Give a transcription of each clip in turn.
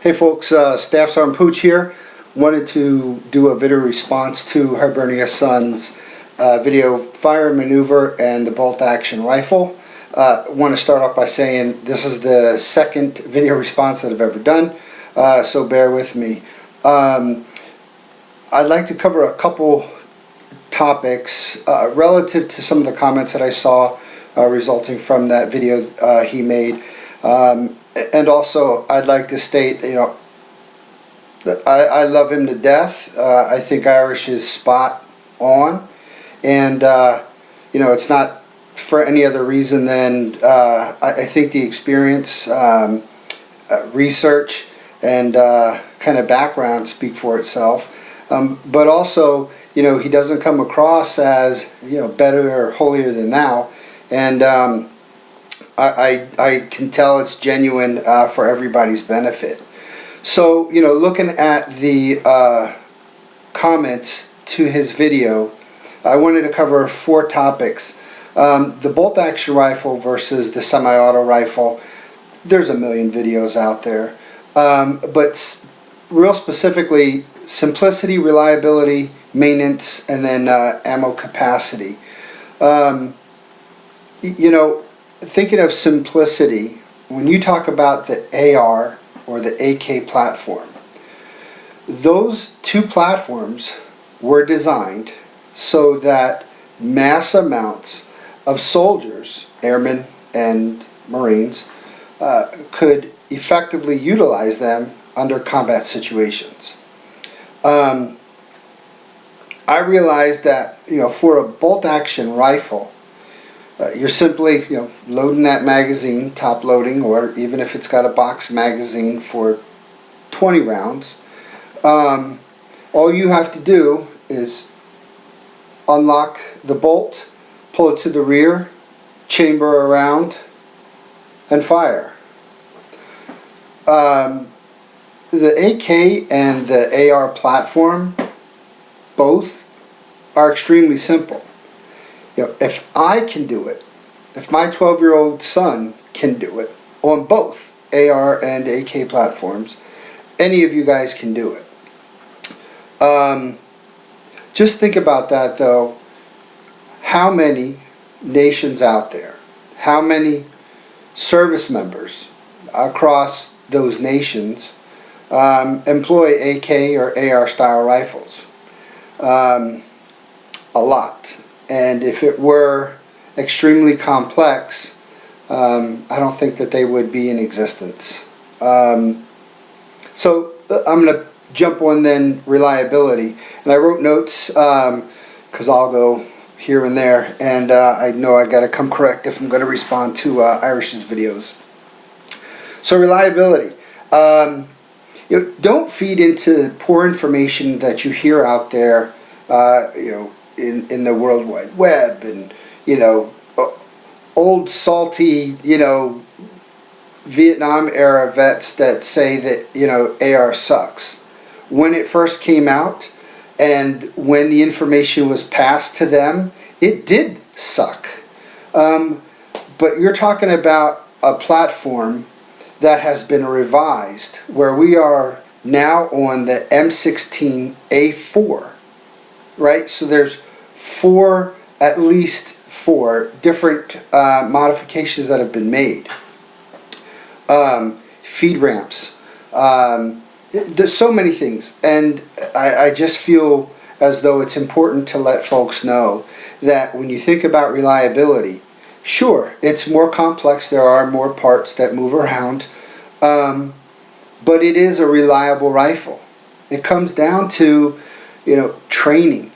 Hey folks, Staff Sergeant Pooch here. Wanted to do a video response to Hibernia Son's video Fire Maneuver and the Bolt Action Rifle. Want to start off by saying this is the second video response that I've ever done, so bear with me. I'd like to cover a couple topics relative to some of the comments that I saw resulting from that video he made. And also, I'd like to state, that I love him to death. I think Irish is spot on, and it's not for any other reason than I think the experience, research, and kind of background speak for itself. But also, he doesn't come across as better or holier than thou, and I can tell it's genuine for everybody's benefit. So, looking at the comments to his video, I wanted to cover 4 topics. The bolt action rifle versus the semi-auto rifle. There's a million videos out there. But real specifically, simplicity, reliability, maintenance, and then ammo capacity. Thinking of simplicity, when you talk about the AR or the AK platform, those 2 platforms were designed so that mass amounts of soldiers, airmen and Marines, could effectively utilize them under combat situations. I realized that for a bolt action rifle, you're simply loading that magazine, top loading, or even if it's got a box magazine for 20 rounds. All you have to do is unlock the bolt, pull it to the rear, chamber around, and fire. The AK and the AR platform, both are extremely simple. If I can do it, if my 12-year-old son can do it on both AR and AK platforms, any of you guys can do it. Just think about that though. How many nations out there, how many service members across those nations employ AK or AR style rifles? A lot. And if it were extremely complex, I don't think that they would be in existence. So I'm going to jump on then reliability. And I wrote notes because I'll go here and there, and I know I got to come correct if I'm going to respond to Irish's videos. So reliability. Don't feed into poor information that you hear out there. In the World Wide Web, and old salty Vietnam era vets that say that AR sucks. When it first came out and when the information was passed to them, it did suck. But you're talking about a platform that has been revised, where we are now on the M16A4. Right, so there's at least four different modifications that have been made. Feed ramps. There's so many things, and I just feel as though it's important to let folks know that when you think about reliability, sure, it's more complex. There are more parts that move around, but it is a reliable rifle. It comes down to training,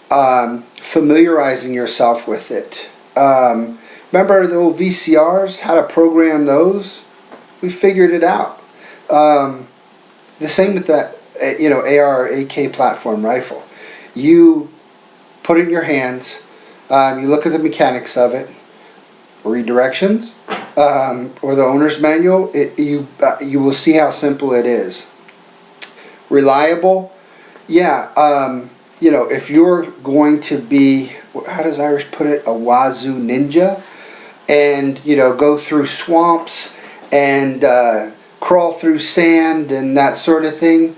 familiarizing yourself with it. Remember the old VCRs, how to program those? We figured it out. The same with that, AR or AK platform rifle. You put it in your hands, you look at the mechanics of it, read directions, or the owner's manual, you will see how simple it is. Reliable, yeah, if you're going to be, how does Irish put it, a wazoo ninja, and go through swamps and crawl through sand and that sort of thing,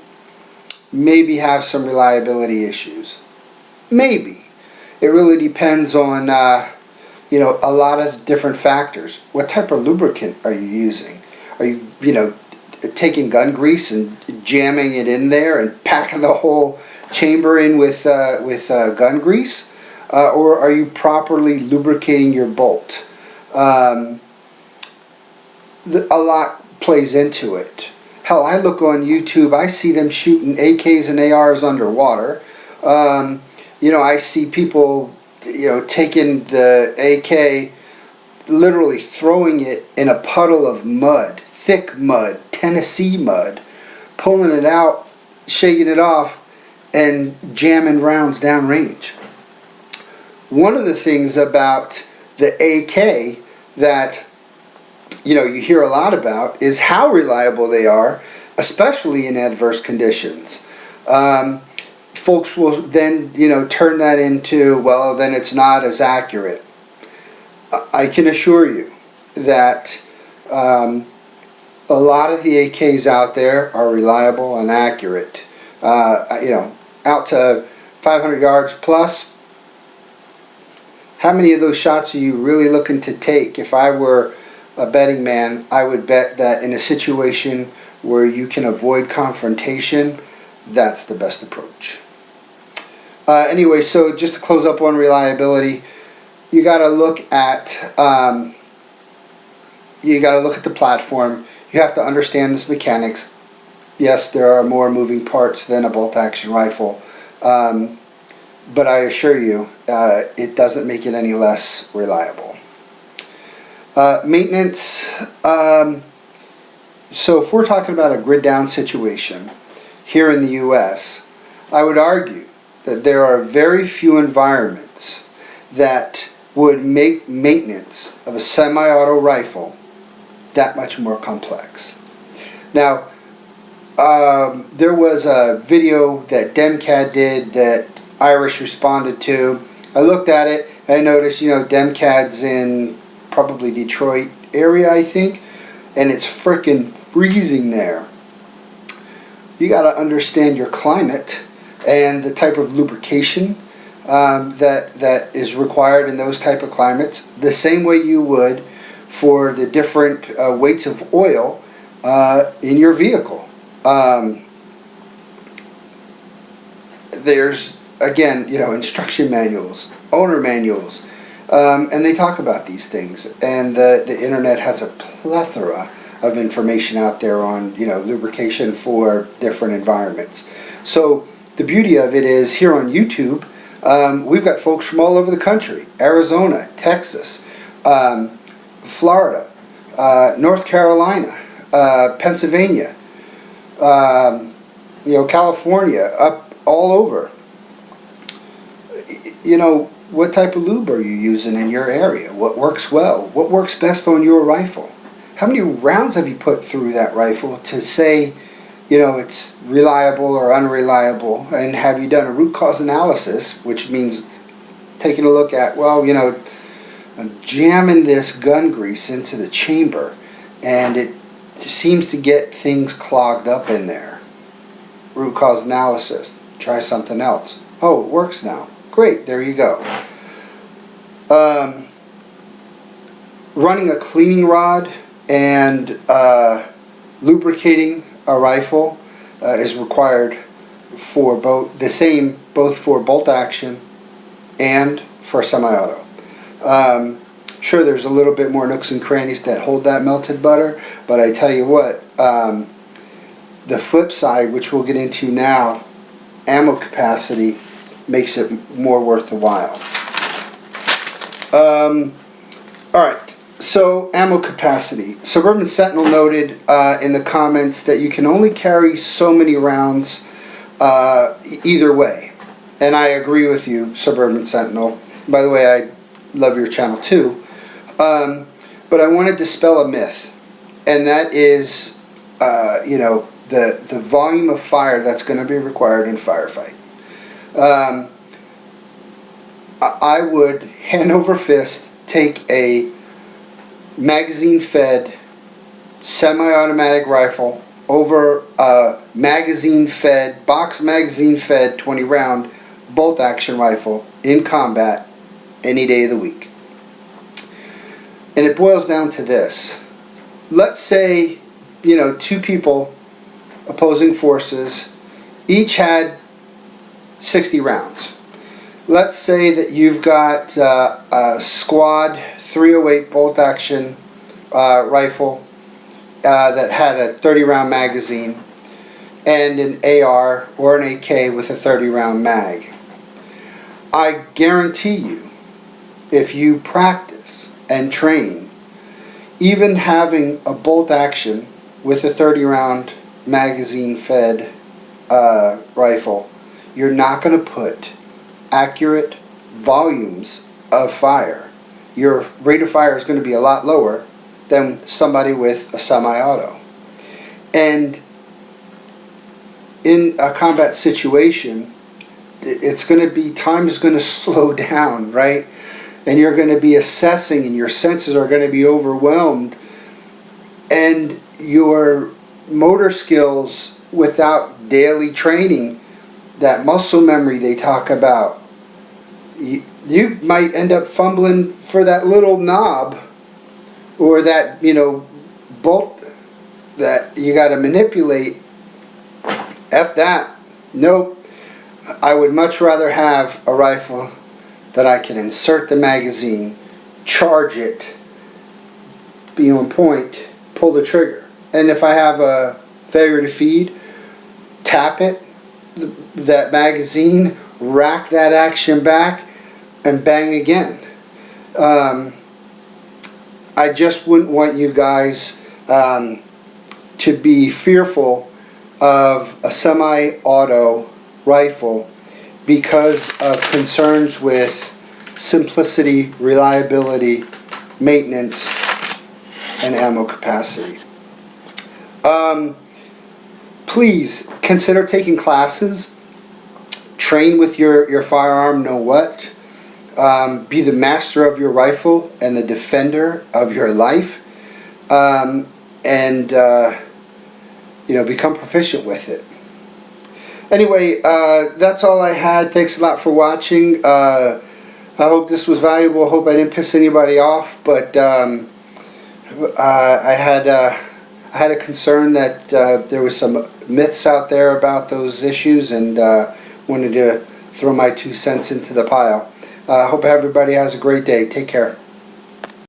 maybe have some reliability issues. Maybe. It really depends on you know, a lot of different factors. What type of lubricant are you using? Are you, you know, taking gun grease and jamming it in there and packing the whole chamber in with gun grease? Or are you properly lubricating your bolt? A lot plays into it. Hell, I look on YouTube, I see them shooting AKs and ARs underwater. You know, I see people, you know, taking the AK, literally throwing it in a puddle of mud, thick mud, Tennessee mud, pulling it out, shaking it off, and jamming rounds downrange. One of the things about the AK that, you know, you hear a lot about is how reliable they are, especially in adverse conditions. Folks will then, you know, turn that into, well, then it's not as accurate. I can assure you that a lot of the AKs out there are reliable and accurate. You know, out to 500 yards plus. How many of those shots are you really looking to take? If I were a betting man, I would bet that in a situation where you can avoid confrontation, that's the best approach. Anyway, so just to close up on reliability, you got to look at the platform. You have to understand its mechanics. Yes, there are more moving parts than a bolt-action rifle, but I assure you, it doesn't make it any less reliable. Maintenance. So if we're talking about a grid-down situation here in the U.S., I would argue that there are very few environments that would make maintenance of a semi-auto rifle that much more complex. Now, there was a video that Demcad did that Irish responded to. I looked at it and I noticed, you know, Demcad's in probably Detroit area, I think, and it's frickin' freezing there. You got to understand your climate and the type of lubrication that is required in those type of climates, the same way you would for the different weights of oil in your vehicle. There's, again, you know, instruction manuals, owner manuals, and they talk about these things. And the internet has a plethora of information out there on, you know, lubrication for different environments. So the beauty of it is here on YouTube, we've got folks from all over the country: Arizona, Texas, Florida, North Carolina, Pennsylvania, you know, California, up all over. You know, what type of lube are you using in your area? What works well? What works best on your rifle? How many rounds have you put through that rifle to say, you know, it's reliable or unreliable? And have you done a root cause analysis, which means taking a look at, well, you know, I'm jamming this gun grease into the chamber and it seems to get things clogged up in there. Root cause analysis. Try something else. Oh, it works now. Great, there you go. Running a cleaning rod and lubricating a rifle is required for both for bolt action and for semi-auto. Sure, there's a little bit more nooks and crannies that hold that melted butter, but I tell you what, the flip side, which we'll get into now, ammo capacity makes it more worth the while. Alright, so ammo capacity. Suburban Sentinel noted in the comments that you can only carry so many rounds either way. And I agree with you, Suburban Sentinel. By the way, I love your channel too. But I want to dispel a myth, and that is, you know, the volume of fire that's going to be required in a firefight. I would hand over fist take a magazine-fed semi-automatic rifle over a magazine-fed, box magazine-fed 20-round bolt-action rifle in combat any day of the week. And it boils down to this. Let's say, two people, opposing forces, each had 60 rounds. Let's say that you've got a squad 308 bolt-action rifle that had a 30-round magazine and an AR or an AK with a 30-round mag. I guarantee you, if you practice and train, even having a bolt action with a 30-round magazine-fed rifle, you're not going to put accurate volumes of fire. Your rate of fire is going to be a lot lower than somebody with a semi-auto. And in a combat situation, it's going to be, time is going to slow down, right? And you're going to be assessing, and your senses are going to be overwhelmed, and your motor skills without daily training, that muscle memory they talk about, you might end up fumbling for that little knob or that bolt that you got to manipulate. F that. Nope. I would much rather have a rifle that I can insert the magazine, charge it, be on point, pull the trigger, and if I have a failure to feed, tap it, that magazine, rack that action back, and bang again. I just wouldn't want you guys to be fearful of a semi-auto rifle because of concerns with simplicity, reliability, maintenance, and ammo capacity. Please consider taking classes. Train with your firearm, know what. Be the master of your rifle and the defender of your life. Become proficient with it. Anyway, that's all I had. Thanks a lot for watching. I hope this was valuable. I hope I didn't piss anybody off, but I had a concern that there was some myths out there about those issues, and wanted to throw my 2 cents into the pile. I hope everybody has a great day. Take care.